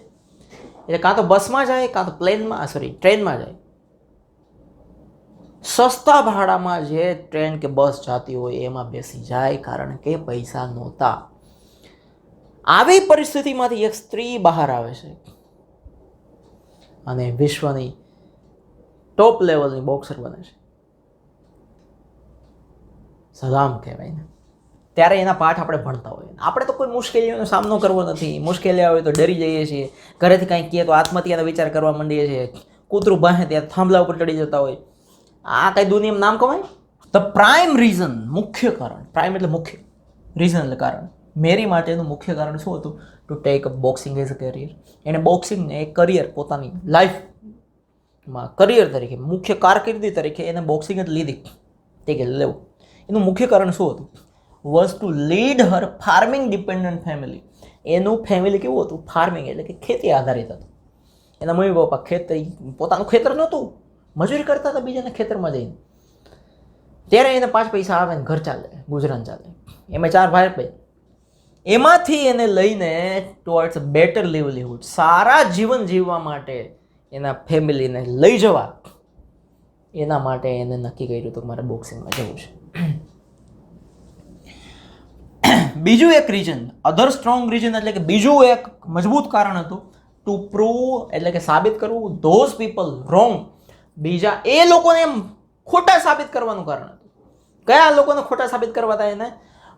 એટલે કાં તો બસમાં જાય, કાં તો ટ્રેનમાં જાય. સસ્તા ભાડામાં જે ટ્રેન કે બસ જતી હોય એમાં બેસી જાય, કારણ કે પૈસા નહોતા. આવી પરિસ્થિતિમાંથી એક સ્ત્રી બહાર આવે છે અને વિશ્વની ટોપ લેવલની બોક્સર બને છે. સલામ કહેવાય ને. ત્યારે એના પાઠ આપણે ભણતા હોઈએ. આપણે તો કોઈ મુશ્કેલીઓનો સામનો કરવો નથી. મુશ્કેલી આવે તો ડરી જઈએ છીએ, ઘરેથી કાંઈ કહે તો આત્મહત્યાનો વિચાર કરવા માંડીએ છીએ, કૂતરું બાહે ત્યાં થાંભલા ઉપર ચડી જતા હોય. આ કઈ દુનિયામાં નામ કમાય? ધ પ્રાઇમ રીઝન, મુખ્ય કારણ, પ્રાઇમ એટલે મુખ્ય, રીઝન એટલે કારણ. મેરી માટેનું મુખ્ય કારણ શું હતું? To take up boxing as a career. એણે બોક્સિંગને એક કરિયર, પોતાની લાઈફમાં કરિયર તરીકે, મુખ્ય કારકિર્દી તરીકે એને બોક્સિંગ જ લીધી. તે કે લેવું. એનું મુખ્ય કારણ શું હતું? Was to lead Har farming dependent family. એનું ફેમિલી કેવું હતું? ફાર્મિંગ એટલે કે ખેતી આધારિત હતું. એના મમ્મી પપ્પા ખેતી, પોતાનું ખેતર નહોતું, મજૂરી કરતા હતા બીજાના ખેતરમાં જઈને. ત્યારે એને 5 પૈસા આવે ને ઘર ચાલે, ગુજરાન ચાલે. એમાં 4 ભાઈ, એમાંથી એને લઈને ટુવર્ડ્સ બેટર લીવલીહુડ, સારા જીવન જીવવા માટે એના ફેમિલીને લઈ જવા, એના માટે એને નક્કી કર્યું હતું કે મારે બોક્સિંગમાં જવું છે. બીજું એક રીઝન, અધર સ્ટ્રોંગ રીઝન એટલે કે બીજું એક મજબૂત કારણ હતું ટુ પ્રૂવ એટલે કે સાબિત કરવું ધોઝ પીપલ રોંગ બીજા એ લોકોને એમ ખોટા સાબિત કરવાનું કારણ હતું. કયા લોકોને ખોટા સાબિત કરવા હતા એને?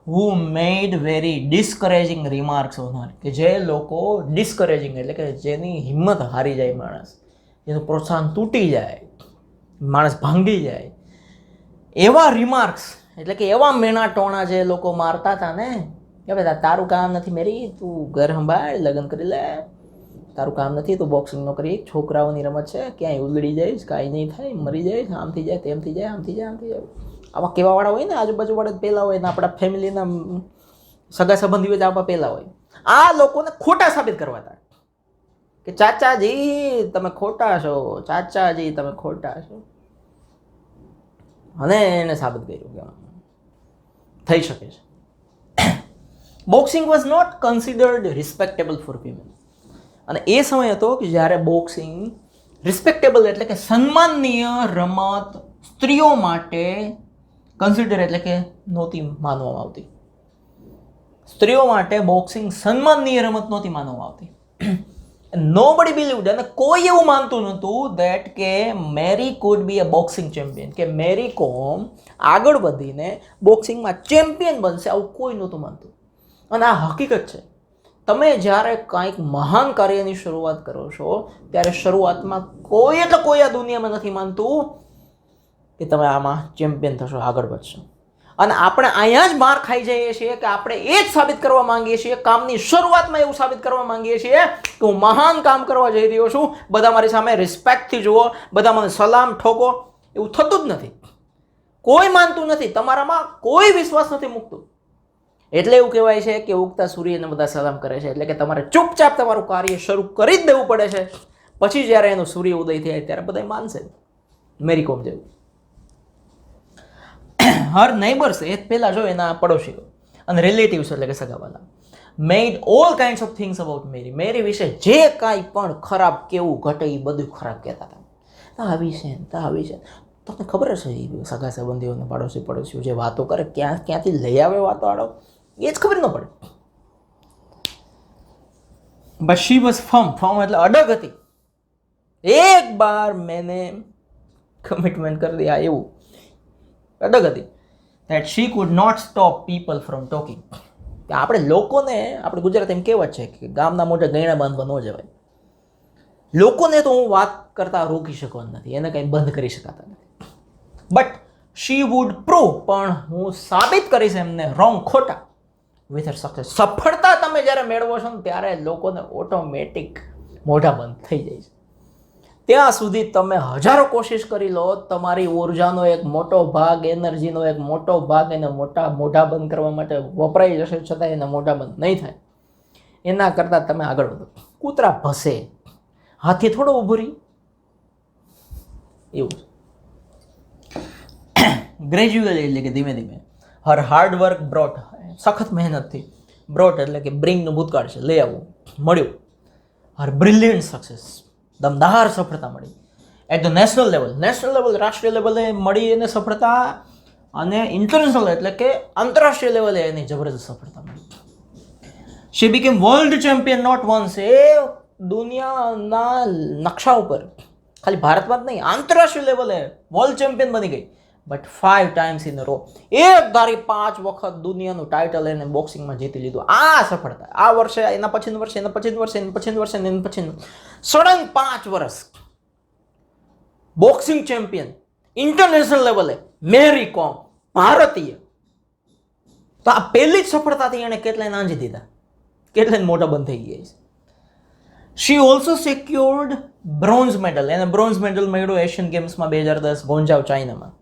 who made very discouraging remarks on her, કે જે લોકો ડિસ્કરેજિંગ એટલે કે જેની હિંમત હારી જાય માણસ, એનું પ્રોત્સાહન તૂટી જાય, માણસ ભાંગી જાય, એવા રિમાર્ક્સ એટલે કે એવા મેણા ટોણા જે લોકો મારતા હતા ને કે ભાઈ તારું કામ નથી મેરી, તું ઘર સંભાળ, લગ્ન કરી લે, તારું કામ નથી, તું બોક્સિંગ નો કરી, છોકરાઓની રમત છે, ક્યાંય ઉલડી જઈશ, કાંઈ નહીં થાય, મરી જઈશ, આમ થઈ જાય, તેમ થઈ જાય, આમ થઈ જાય, આમ થઈ જાય. આવા કેવાવાળા હોય ને આજુબાજુવાળા પહેલા હોય ને આપણા ફેમિલીના સગા સંબંધીઓ જ આવા પહેલા હોય. આ લોકોને ખોટા સાબિત કરવા હતા કે ચાચાજી તમે ખોટા છો, ચાચાજી તમે ખોટા છો. અને એને સાબિત કર્યું કે થઈ શકે છે. Boxing was not considered respectable for women. અને એ સમય હતો કે જ્યારે બોક્સિંગ રિસ્પેક્ટેબલ એટલે કે સન્માનનીય રમત સ્ત્રીઓ માટે કન્સિડર એટલે કે નહોતી માનવામાં આવતી. સ્ત્રીઓ માટે બોક્સિંગ સન્માનનીય રમત નહોતી માનવામાં આવતી. નોબડી બિલીવ્ડ, અને કોઈ એવું માનતું નહોતું ધેટ કે Mary could be a boxing champion, કે મેરી કોમ આગળ વધીને બોક્સિંગમાં ચેમ્પિયન બનશે, આવું કોઈ નહોતું માનતું. અને આ હકીકત છે. તમે જ્યારે કાંઈક મહાન કાર્યની શરૂઆત કરો છો ત્યારે શરૂઆતમાં કોઈ એટલે કોઈ આ દુનિયામાં નથી માનતું કે તમે આમાં ચેમ્પિયન થશો, આગળ વધશો. અને આપણે અહીંયા જ માર ખાઈ જઈએ છીએ કે આપણે એ જ સાબિત કરવા માંગીએ છીએ, કામની શરૂઆતમાં એવું સાબિત કરવા માંગીએ છીએ કે હું મહાન કામ કરવા જઈ રહ્યો છું, બધા મારી સામે રિસ્પેક્ટથી જુઓ, બધા મને સલામ ઠોકો. એવું થતું જ નથી. કોઈ માનતું નથી, તમારામાં કોઈ વિશ્વાસ નથી મૂકતું. એટલે એવું કહેવાય છે કે ઉગતા સૂર્યને બધા સલામ કરે છે. એટલે કે તમારે ચૂપચાપ તમારું કાર્ય શરૂ કરી જ દેવું પડે છે, પછી જ્યારે એનો સૂર્ય ઉદય થાય ત્યારે બધા માનશે. મેરી કોમ જેવું. હર નેબર્સ, એ પહેલા જો એના પડોશીઓ અને રિલેટિવ્સ એટલે કે સગાવાલા, made all kinds of things about Mary. Mary વિશે જે કાંઈ પણ ખરાબ કેવું ઘટે એ બધું ખરાબ કહેતા હતા. આવી છે ને આવી છે. તમને ખબર હશે એ સગા સંબંધીઓને પડોશીઓ જે વાતો કરે, ક્યાંથી લઈ આવે વાતો આડો, એ જ ખબર ન પડે. બટ શી વોઝ ફર્મ એટલે અડગ હતી. એક બાર મેને કમિટમેન્ટ કરી દિયા, એવું અડગ હતી. that she could not stop people from talking. આપણે લોકોને, આપણે ગુજરાતીમાં કહેવત છે કે ગામના મોઢે ગયણા બાંધવા ન જવાય. લોકોને તો હું વાત કરતા રોકી શકવાનો નથી, એને કંઈ બંધ કરી શકાતા નથી. બટ શી વુડ પ્રૂવ, પણ હું સાબિત કરીશ એમને રોંગ, ખોટા, વિથ હર સક્સેસ. સફળતા તમે જ્યારે મેળવો છો ને ત્યારે લોકોને ઓટોમેટિક મોઢા બંધ થઈ જાય છે. ત્યાં સુધી તમે હજારો કોશિશ કરી લો, તમારી ઉર્જાનો એક મોટો ભાગ, એનર્જીનો એક મોટો ભાગ એને મોઢા બંધ કરવા માટે વપરાઈ જશે, છતાં એને મોઢા બંધ નહીં થાય. એના કરતાં તમે આગળ વધો. કૂતરા ભસે, હાથી થોડો ઊભું રહી, એવું. ગ્રેજ્યુઅલી એટલે કે ધીમે ધીમે. હર હાર્ડ વર્ક બ્રોટ, સખત મહેનતથી. બ્રોટ એટલે કે બ્રિંગનું ભૂતકાળ છે, લઈ આવવું, મળ્યું. હર બ્રિલિયન્ટ સક્સેસ, દમદાર સફળતા મળી. એટ ધ નેશનલ લેવલ, રાષ્ટ્રીય લેવલે મળી એને સફળતા, અને ઇન્ટરનેશનલ એટલે કે આંતરરાષ્ટ્રીય લેવલે એની જબરદસ્ત સફળતા મળી. She became world champion not once, એ દુનિયાના નકશા ઉપર, ખાલી ભારતમાં જ નહીં, આંતરરાષ્ટ્રીય લેવલે વર્લ્ડ ચેમ્પિયન બની ગઈ. But 5 times in a row, એક ધારી 5 વખત દુનિયાનું ટાઇટલ એને બોક્સિંગમાં જીતી લીધું. આ સફળતા આ વર્ષે, એના પછીનું વર્ષે, એના પછીનું વર્ષે, એના પછીનું વર્ષે, એના પછીનું સડન 5 વર્ષ બોક્સિંગ ચેમ્પિયન ઇન્ટરનેશનલ લેવલે, મેરી કોમ, ભારતીય. તો આ પહેલી જ સફળતાથી એણે કેટલાય નાંજી દીધા, કેટલાય મોટા બંધ થઈ ગયા છે. શી ઓલ્સો સિક્યોર્ડ બ્રોન્ઝ મેડલ, એને બ્રોન્ઝ મેડલ મળ્યો એશિયન ગેમ્સમાં 2010 ગોંજાવ, ચાઇનામાં.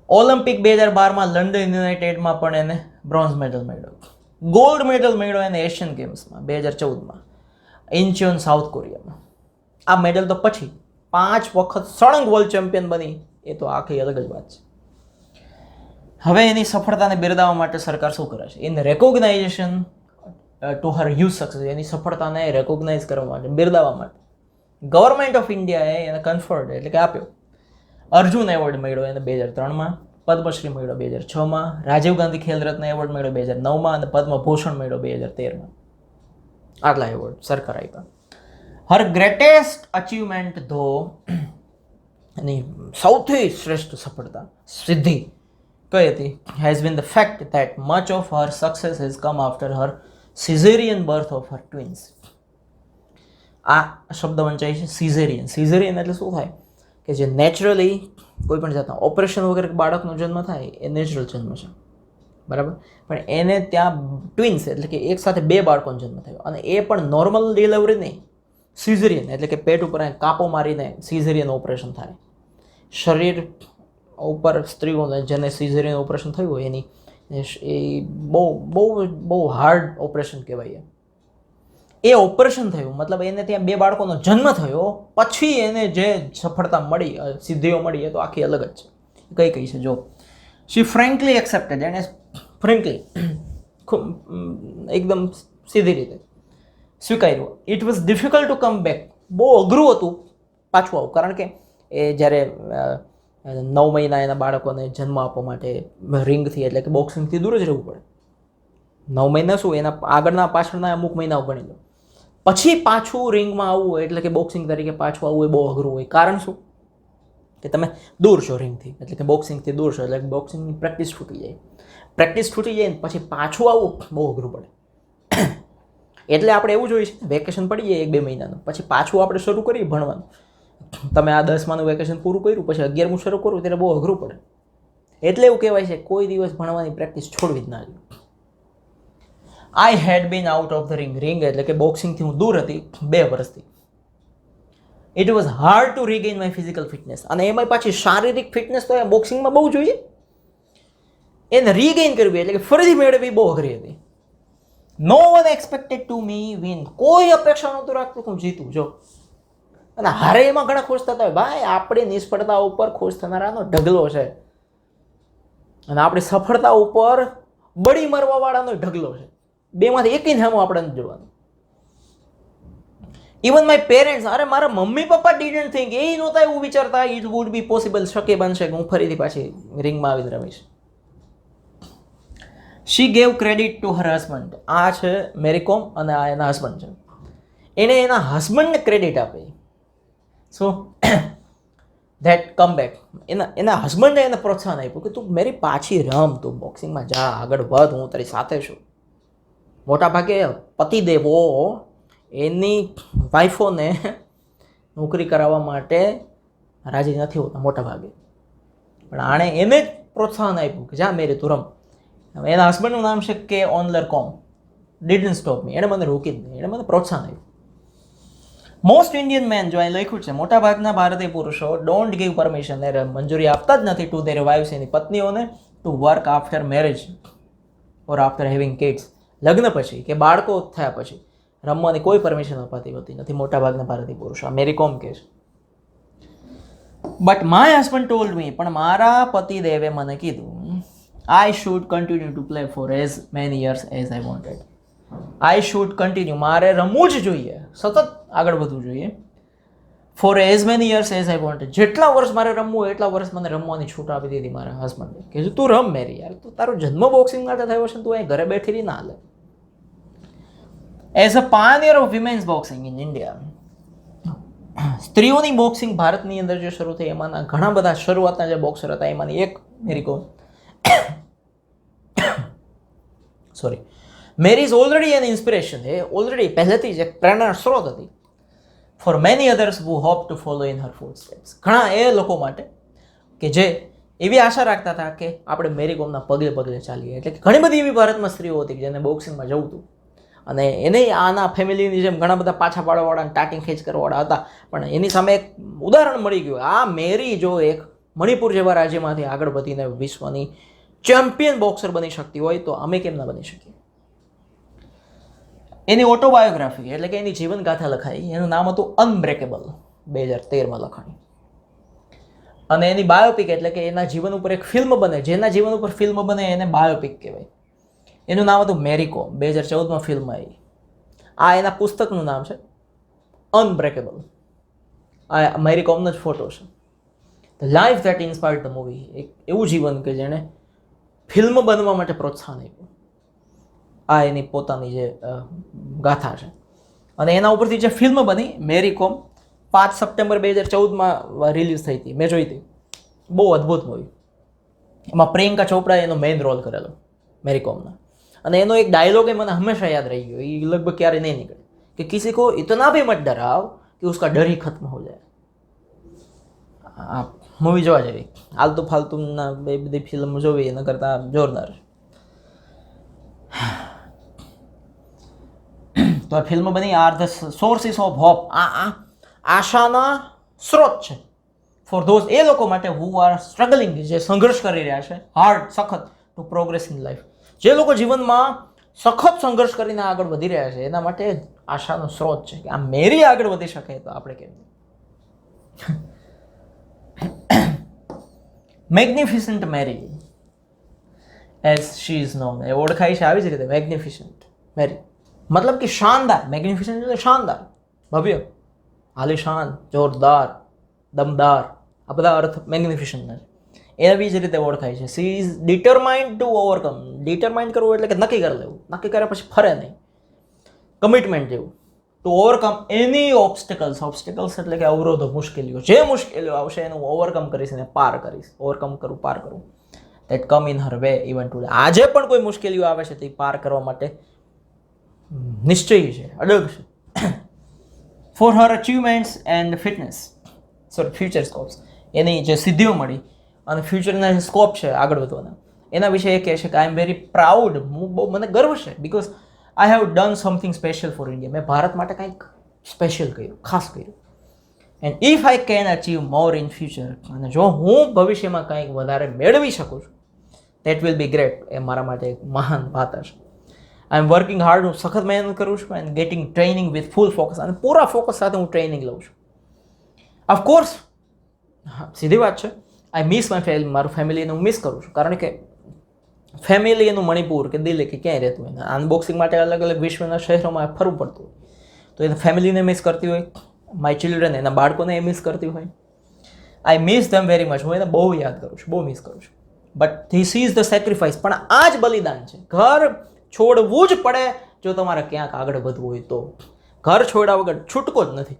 ઓલિમ્પિક 2012માં લંડન યુનાઇટેડમાં પણ એને બ્રોન્ઝ મેડલ મળ્યો. ગોલ્ડ મેડલ મળ્યો એને એશિયન ગેમ્સમાં 2014માં ઇન્ચોન, સાઉથ કોરિયામાં. આ મેડલ તો પછી 5 વખત સળંગ વર્લ્ડ ચેમ્પિયન બની, એ તો આખી અલગ જ વાત છે. હવે એની સફળતાને બિરદાવવા માટે સરકાર શું કરે છે? In recognition to her huge success, એની સફળતાને રેકોગ્નાઇઝ કરવા માટે, બિરદાવવા માટે ગવર્મેન્ટ ઓફ ઇન્ડિયાએ એને કન્ફર્ડ એટલે કે આપ્યો. અર્જુન એવોર્ડ મળ્યો એને 2003માં, પદ્મશ્રી મળ્યો 2006માં, રાજીવ ગાંધી ખેલ રત્ન એવોર્ડ મળ્યો 2009માં, અને પદ્મભૂષણ મળ્યો 2013માં. આટલા એવોર્ડ સરકાર આપ્યા. હર ગ્રેટેસ્ટ અચીવમેન્ટ ધો એની સૌથી શ્રેષ્ઠ સફળતા સિદ્ધિ કઈ હતી? Has been the fact that much of her success has come after her caesarean birth of her twins. આ શબ્દ વંચાય છે સિઝેરિયન. સિઝેરિયન એટલે શું થાય કે જે નેચરલી કોઈ પણ જાતના ઓપરેશન વગર બાળકનો જન્મ થાય એ નેચરલ જન્મ છે, બરાબર. પણ એને ત્યાં ટ્વિન્સ એટલે કે એક સાથે બે બાળકોનો જન્મ થયો, અને એ પણ નોર્મલ ડિલિવરી નહીં, સિઝેરિયન એટલે કે પેટ ઉપર કાપો મારીને સિઝેરિયન ઓપરેશન થાય. શરીર ઉપર સ્ત્રીઓને જેને સિઝેરિયન ઓપરેશન થયું હોય એની એ બહુ બહુ બહુ હાર્ડ ઓપરેશન કહેવાય. એ ઓપરેશન થયું મતલબ એને ત્યાં બે બાળકોનો જન્મ થયો, પછી એને જે સફળતા મળી, સિદ્ધિઓ મળી, એ તો આખી અલગ જ છે. કઈ છે જો, શી ફ્રેન્કલી એક્સેપ્ટેડ, એને ફ્રેન્કલી એકદમ સીધી રીતે સ્વીકાર્યું. It was difficult to come back, બહુ અઘરું હતું પાછું આવું, કારણ કે એ જ્યારે 9 મહિના એના બાળકોને જન્મ આપવા માટે રિંગથી એટલે કે બોક્સિંગથી દૂર જ રહેવું પડે. 9 મહિના શું, એના આગળના પાછળના અમુક મહિનાઓ ગણી લો, પછી પાછું રિંગમાં આવવું હોય એટલે કે બોક્સિંગ તરીકે પાછું આવવું એ બહુ અઘરું હોય. કારણ શું કે તમે દૂર છો રિંગથી, એટલે કે બોક્સિંગથી દૂર છો, એટલે બોક્સિંગની પ્રેક્ટિસ છૂટી જાય. પ્રેક્ટિસ છૂટી જાય ને પછી પાછું આવવું બહુ અઘરું પડે. એટલે આપણે એવું જોઈએ છે, વેકેશન પડી જાય 1-2 મહિનાનું, પછી પાછું આપણે શરૂ કરીએ ભણવાનું. તમે આ 10માનું વેકેશન પૂરું કર્યું, પછી 11મું શરૂ કરવું ત્યારે બહુ અઘરું પડે. એટલે એવું કહેવાય છે કોઈ દિવસ ભણવાની પ્રેક્ટિસ છોડવી જ ના જોઈએ. I had been out of the ring. Ring એટલે કે બોક્સિંગથી હું દૂર હતી 2 વર્ષથી. It was hard to regain my physical fitness. અને એમાં પાછી શારીરિક ફિટનેસ તો એ બોક્સિંગમાં બહુ જોઈએ. એને રીગેઇન કરવી એટલે કે ફરીથી મેળવવી બહુ અઘરી હતી. No one expected to me win. કોઈ અપેક્ષા નહોતું રાખતું કે હું જીતું. જો, અને હારે એમાં ઘણા ખુશ થતા હોય. ભાઈ આપણી નિષ્ફળતા ઉપર ખુશ થનારાનો ઢગલો છે, અને આપણી સફળતા ઉપર બળી મરવા વાળાનો ઢગલો છે. બેમાંથી એકઈ નામો આપણે નથી જોવાનું. ઇવન માય પેરેન્ટ્સ, અરે મારા મમ્મી પપ્પા ડીડન્ટ થિંક, એ નહોતા એવું વિચારતા ઇટ વુડ બી પોસિબલ, શક્ય બનશે કે હું ફરીથી પાછી રિંગમાં આવીને રમીશ. She gave credit to her husband. આ છે મેરી કોમ અને આ એના હસબન્ડ છે. એણે એના હસબન્ડને ક્રેડિટ આપી. So that come back. એના હસબન્ડે એને પ્રોત્સાહન આપ્યું કે તું મેરી પાછી રમ, તું બોક્સિંગમાં જા, આગળ વધ, હું તારી સાથે છું. મોટાભાગે પતિદેવો એની વાઈફોને નોકરી કરાવવા માટે રાજી નથી હોતા મોટાભાગે, પણ આણે એને જ પ્રોત્સાહન આપ્યું કે જા મેરી તું રમ. એના હસબન્ડનું નામ છે કે ઓનલર કોમ. ડિડન્ટ સ્ટોપ મી. એણે મને રોકી જ નહીં, એણે મને પ્રોત્સાહન આપ્યું. મોસ્ટ ઇન્ડિયન મેન, જો અહીં લખ્યું છે, મોટાભાગના ભારતીય પુરુષો ડોન્ટ ગીવ પરમિશન, એ મંજૂરી આપતા જ નથી ટુ ધેર વાઇફ્સ, એની પત્નીઓને, to work after marriage or after having kids. લગ્ન પછી કે બાળકો થયા પછી રમવાની કોઈ પરમિશન અપાતી હોતી નથી મોટાભાગના ભારતીય પુરુષો. આ મેરી કોમ કહે છે. But my husband told me, પણ મારા પતિદેવે મને કીધું, I should continue to play for as many years as I wanted. I should continue, મારે રમવું જ જોઈએ, સતત આગળ વધવું જોઈએ. For as many years as I wanted. જેટલા વર્ષ મારે રમવું હોય એટલા વર્ષ મને રમવાની છૂટ આપી દીધી મારા હસબન્ડે. કે તું રમ મેરી, યાર તું તારો જન્મ બોક્સિંગ માટે થયો છે, તું અહીં ઘરે બેઠી ના હાલે. As a pioneer of women's boxing in India. સ્ત્રીઓની બોક્સિંગ ભારતની અંદર જે શરૂ થઈ એમાંના ઘણા બધા શરૂઆતના જે બોક્સર હતા એમાંની એક Mary Kom. Sorry, Mary is already an inspiration. એ ઓલરેડી પહેલેથી જ એક પ્રેરણા સ્ત્રોત હતી for many others who hope to follow in her footsteps. ઘણા એ લોકો માટે કે જે એવી આશા રાખતા હતા કે આપણે મેરી કોમના પગલે પગલે ચાલીએ. એટલે કે ઘણી બધી એવી ભારતમાં સ્ત્રીઓ હતી જેને બોક્સિંગમાં જવું હતું, અને એને આના ફેમિલીની જેમ ઘણા બધા પાછા પાડવાવાળા, ટાટિંગ ખેંચ કરવાવાળા હતા, પણ એની સામે એક ઉદાહરણ મળી ગયું. આ મેરી જો એક મણિપુર જેવા રાજ્યમાંથી આગળ વધીને વિશ્વની ચેમ્પિયન બોક્સર બની શકતી હોય તો અમે કેમ ના બની શકીએ. એની ઓટોબાયોગ્રાફી એટલે કે એની જીવનગાથા લખાઈ. એનું નામ હતું અનબ્રેકેબલ, 2013માં લખાણી. અને એની બાયોપિક એટલે કે એના જીવન ઉપર એક ફિલ્મ બને, જેના જીવન ઉપર ફિલ્મ બને એને બાયોપિક કહેવાય. એનું નામ હતું મેરી કોમ. 2014માં ફિલ્મ આવી. આ એના પુસ્તકનું નામ છે અનબ્રેકેબલ. આ મેરી કોમનો જ ફોટો છે. The life that inspired the movie. એક એવું જીવન કે જેણે ફિલ્મ બનવા માટે પ્રોત્સાહન આપ્યું. આ એની પોતાની જે ગાથા છે. અને એના ઉપરથી જે ફિલ્મ બની મેરી કોમ 5 સપ્ટેમ્બર 2014માં રિલીઝ થઈ હતી, મેં જોઈ હતી. બહુ અદ્ભુત મૂવી. એમાં પ્રિયંકા ચોપડાએ એનો મેઇન રોલ કરેલો મેરી કોમનો. અને એનો એક ડાયલોગ એ મને હંમેશા યાદ રહી ગયો, એ લગભગ ક્યારે નહીં નીકળે, કે કિસી को इतना भी मत डराओ कि उसका डर ही खत्म हो जाए. આ મૂવી જોવા જેવી. આલતુ ફાલતુના બે બધી ફિલ્મ જોવી એના કરતાં જોરદાર. તો આ ફિલ્મ બની are the sources of hope. આ આશાના સ્ત્રોત છે ફોર ધોઝ, એ લોકો માટે હુ આર સ્ટ્રગલિંગ, જે સંઘર્ષ કરી રહ્યા છે હાર્ડ, સખત, ટુ પ્રોગ્રેસ ઇન લાઈફ. જે લોકો જીવનમાં સખત સંઘર્ષ કરીને આગળ વધી રહ્યા છે એના માટે આશાનો સ્ત્રોત છે કે આ મેરી આગળ વધી શકે તો આપણે કેમ. Magnificent Mary as she is known, એ ઓળખાય છે આવી જ રીતે, મેગ્નિફિસન્ટ મેરી. મતલબ કે શાનદાર. મેગ્નિફિસન્ટ એટલે શાનદાર, ભવ્ય, આલિશાન, જોરદાર, દમદાર, આ બધા અર્થ મેગ્નિફિસન્ટના છે. એવી જ રીતે ઓળખાય છે. She is determined two overcome. Determined કરવું એટલે કે નક્કી કરી લેવું, નક્કી કર્યા પછી ફરે નહીં, કમિટમેન્ટ જેવું. ટુ ઓવરકમ એની ઓબ્સ્ટેકલ્સ. ઓબ્સ્ટેકલ્સ એટલે કે અવરોધો, મુશ્કેલીઓ. જે મુશ્કેલીઓ આવશે એનું ઓવરકમ કરીશ અને પાર કરીશ. ઓવરકમ કરું, પાર કરું. That come in her way even today. આજે પણ કોઈ મુશ્કેલીઓ આવે છે તે પાર કરવા માટે નિશ્ચયી છે, અડગ છે. For her achievements and fitness, future scopes, એની જે સિદ્ધિઓ મળી અને ફ્યુચરના જે સ્કોપ છે આગળ વધવાના, એના વિશે એ કહે છે કે આઈ એમ વેરી પ્રાઉડ. મને ગર્વ છે, because I have done something special for India. મેં ભારત માટે કંઈક સ્પેશિયલ કર્યું, ખાસ કર્યું. And if I can achieve more in future, અને જો હું ભવિષ્યમાં કંઈક વધારે મેળવી શકું છું, દેટ વિલ બી ગ્રેટ. એ મારા માટે એક મહાન વાત હશે. આઈ એમ વર્કિંગ હાર્ડ. હું સખત મહેનત કરું છું and gating training with full focus. અને પૂરા ફોકસ સાથે હું ટ્રેનિંગ લઉં છું. ઓફકોર્સ, હા, સીધી વાત છે, આઈ મિસ માય ફેમિલી. મારું ફેમિલીને હું મિસ કરું છું, કારણ કે ફેમિલી એનું મણિપુર કે દિલ્હી કે ક્યાંય રહેતું હોય, અનબોક્સિંગ માટે અલગ અલગ વિશ્વના શહેરોમાં ફરવું પડતું હોય, તો એને ફેમિલીને મિસ કરતી હોય, માય ચિલ્ડ્રન, એના બાળકોને એ મિસ કરતી હોય. I miss them very much. હું એને બહુ યાદ કરું છું, બહુ મિસ કરું છું. But this is the sacrifice. પણ આ જ બલિદાન છે. ઘર છોડવું જ પડે જો તમારે ક્યાંક આગળ વધવું હોય તો. ઘર છોડ્યા વગર છૂટકો જ નથી.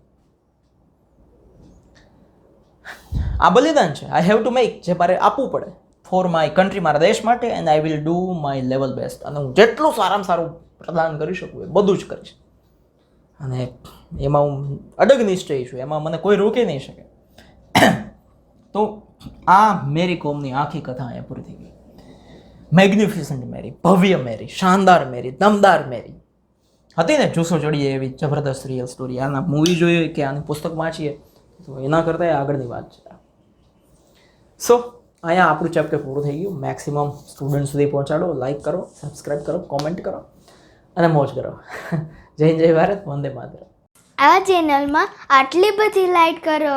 આ બલિદાન છે. આઈ હેવ ટુ મેક, જે મારે આપવું પડે ફોર માય કન્ટ્રી, મારા દેશ માટે. And I will do my level best. અને હું જેટલું સારામાં સારું પ્રદાન કરી શકું એ બધું જ કરીશ. અને એમાં હું અડગ નિશ્ચયી છું, એમાં મને કોઈ રોકી નહીં શકે. તો આ મેરી કોમની આખી કથા અહીંયા પૂરી થઈ ગઈ. મેગ્નિફિસન્ટ મેરી, ભવ્ય મેરી, શાનદાર મેરી, દમદાર મેરી હતી ને. જુસ્સો ચડીએ એવી જબરદસ્ત રિયલ સ્ટોરી. આના મૂવી જોઈએ કે આની પુસ્તક વાંચીએ તો એના કરતાં આગળની વાત છે. સો અહીંયા આપણું ચેપ્ટર પૂરું થઈ ગયું. મેક્સિમમ સ્ટુડન્ટ સુધી પહોંચાડો. લાઈક કરો, સબસ્ક્રાઈબ કરો, કોમેન્ટ કરો અને મોજ કરો. જય હિન્દ, જય ભારત, વંદે માતરમ. આ ચેનલમાં આટલી બધી લાઈક કરો,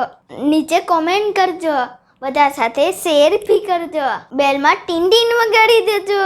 નીચે કોમેન્ટ કરજો, બધા સાથે શેર બી કરજો, બેલમાં ટીન ટીન વગાડી દેજો.